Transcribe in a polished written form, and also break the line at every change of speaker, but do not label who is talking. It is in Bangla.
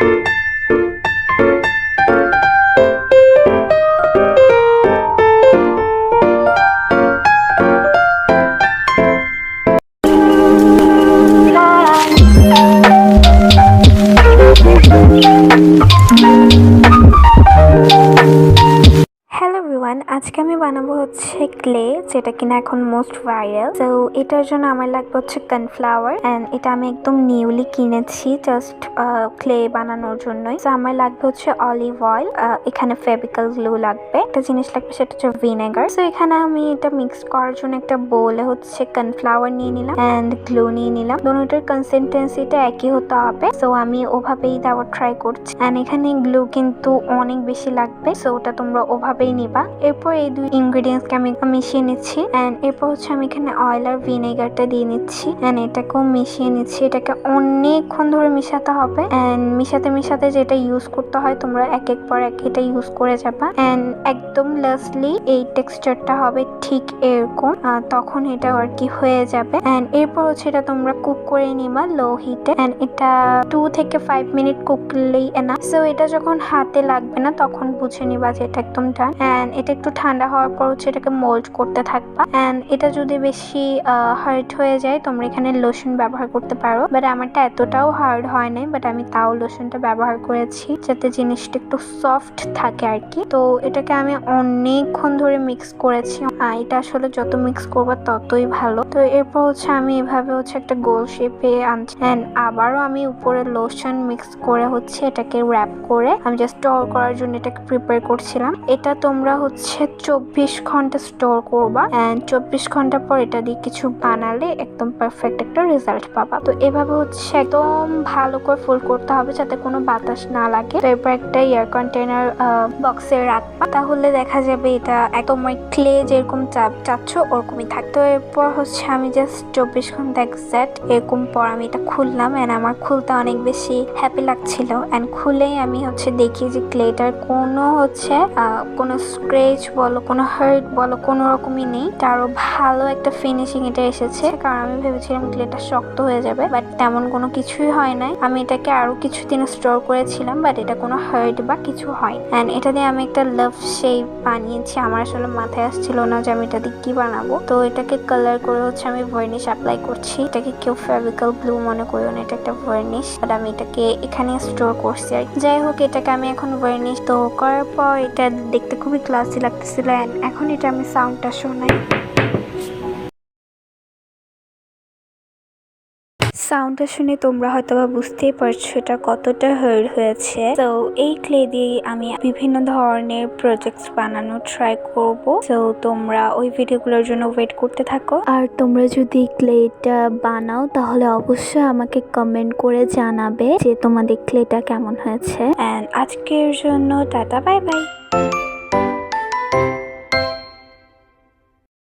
হ্যালো এভরিওয়ান, আজকে আমি বানাবো হচ্ছে ক্লে, যেটা কিনা এখন মোস্ট ভাইরাল। তো এটার জন্য আমার লাগবে হচ্ছে কর্নফ্লাওয়ার, এন্ড এটা আমি একদম নিউলি কিনেছি জাস্ট ক্লে বানানোর জন্যই। তো আমার লাগবে হচ্ছে অলিভ অয়েল, এখানে ফেভিকল গ্লু লাগবে, একটা জিনিস লাগবে সেটা হচ্ছে ভিনেগার। তো এখানে আমি এটা মিক্স করার জন্য একটা বোলে হচ্ছে কর্নফ্লাওয়ার নিয়ে নিলাম এন্ড গ্লু নিয়ে নিলাম। দুটোর কনসিস্টেন্সিটা একই হতে হবে, সো আমি ওভাবেই দেওয়ার ট্রাই করছি। এন্ড এখানে গ্লু কিন্তু অনেক বেশি লাগবে, সো ওটা তোমরা ওভাবেই নিবা। এরপর এই দুই ইনগ্রেডিয়েন্টস কে আমি মিশিয়ে নিচ্ছি এন্ড এরপর হচ্ছে আমি এখানে অয়েল আর ভিনেগারটা দিয়ে নিচ্ছি এন্ড এটাকেও মিশিয়ে নিচ্ছি। এটাকে অনেকক্ষণ ধরে মিশাতে হবে এন্ড মিশাতে মিশাতে যেটা ইউজ করতে হয় তোমরা এক এক পর এক এটা ইউজ করে যাবা এন্ড একদম লাস্টলি এই টেক্সচারটা হবে ঠিক এরকম, তখন এটা আর কি হয়ে যাবে। এন্ড এরপর হচ্ছে এটা তোমরা কুক করে নিবা লো হিটে এন্ড এটা 2 থেকে 5 মিনিট কুক করলেই এনাফ। সো এটা যখন হাতে লাগবে না তখন বুঝে নিবা যে এটা একদম ডান। এন্ড এটা একটু ঠান্ডা হওয়ার পর হচ্ছে এটাকে মোল্ড করতে থাকবা এন্ড এটা যদি বেশি হার্ড হয়ে যায় তোমরা এখানে লোশন ব্যবহার করতে পারো, বাট আমারটা এতটাও হার্ড হয় নাই, বাট আমি তাও লোশনটা ব্যবহার করেছি যাতে জিনিসটা একটু সফট থাকে আর কি। তো এটাকে আমি অনেকক্ষণ ধরে মিক্স করেছি, এটা আসলে যত মিক্স করবো ততই ভালো। তো এরপর হচ্ছে আমি এভাবে হচ্ছে একটা গোল শেপে আনছি এন্ড আবারও আমি উপরে লোশন মিক্স করে হচ্ছে এটাকে র্যাপ করে আমি জাস্ট স্টোর করার জন্য এটাকে প্রিপেয়ার করছিলাম। এটা তোমরা হচ্ছে 24 ঘন্টা স্টোর করবা এন্ড 24 ঘন্টা পর এটা দিয়ে কিছু বানালে একদম পারফেক্ট একটা রেজাল্ট পাবা। তো এভাবে হচ্ছে একদম ভালো করে ফোল্ড করতে হবে যাতে কোনো বাতাস না লাগে। তো এরপর একটা এয়ার কন্টেনার বক্সে রাখবা, তাহলে দেখা যাবে এটা একদম ক্লে যেরকম চাচ্ছ ওরকমই থাকতো। এরপর হচ্ছে আমি জাস্ট 24 ঘন্টা এক্সাক্ট এরকম পর আমি এটা খুললাম এন্ড আমার খুলতে অনেক বেশি হ্যাপি লাগছিল এন্ড খুলেই আমি হচ্ছে দেখি যে ক্লেটার কোনো হচ্ছে কোনো স্ক্র্যাচ বলো কোনো হার্ট বলো কোনো রকমই নেই। আরো ভালো একটা ফিনিশিং এটা এসেছে, কারণ আমি ভেবেছিলাম ক্লেটা শক্ত হয়ে যাবে, বাট তেমন কোনো কিছুই হয় নাই। আমি এটাকে আরো কিছুদিন স্টোর করেছিলাম, বাট এটা কোনো হার্ট বা কিছু হয় এন্ড এটা দিয়ে আমি একটা লাভ শেপ বানিয়েছি। আমার আসলে মাথায় আসছিল না যে আমি এটা দিয়ে কি বানাবো। তো এটাকে কালার করে হচ্ছে আমি ভার্নিশ অ্যাপ্লাই করছি। এটাকে কেউ ফেভিকল গ্লু মনে করো না, এটা একটা ভার্নিশ, বাট আমি এটাকে এখানে স্টোর করছি আর যাই হোক। এটাকে আমি এখন ভার্নিশ তো করার পর এটা দেখতে খুবই ক্লাসি লাগতেছিল এন্ড এখন এটা আমি সাউন্ডটা শোনাই। সাউন্ডটা শুনে তোমরা হয়তো বা বুঝতেই পারছো এটা কতটা হার্ড হয়েছে। তো এই ক্লে দিয়ে আমি বিভিন্ন ধরনের প্রজেক্টস বানানো ট্রাই করব। তো তোমরা ওই ভিডিওগুলোর জন্য ওয়েট করতে থাকো। আর তোমরা যদি ক্লেটা বানাও তাহলে অবশ্যই আমাকে কমেন্ট করে জানাবে যে তোমাদের ক্লেটা কেমন হয়েছে। এন্ড আজকের জন্য টাটা, বাই বাই।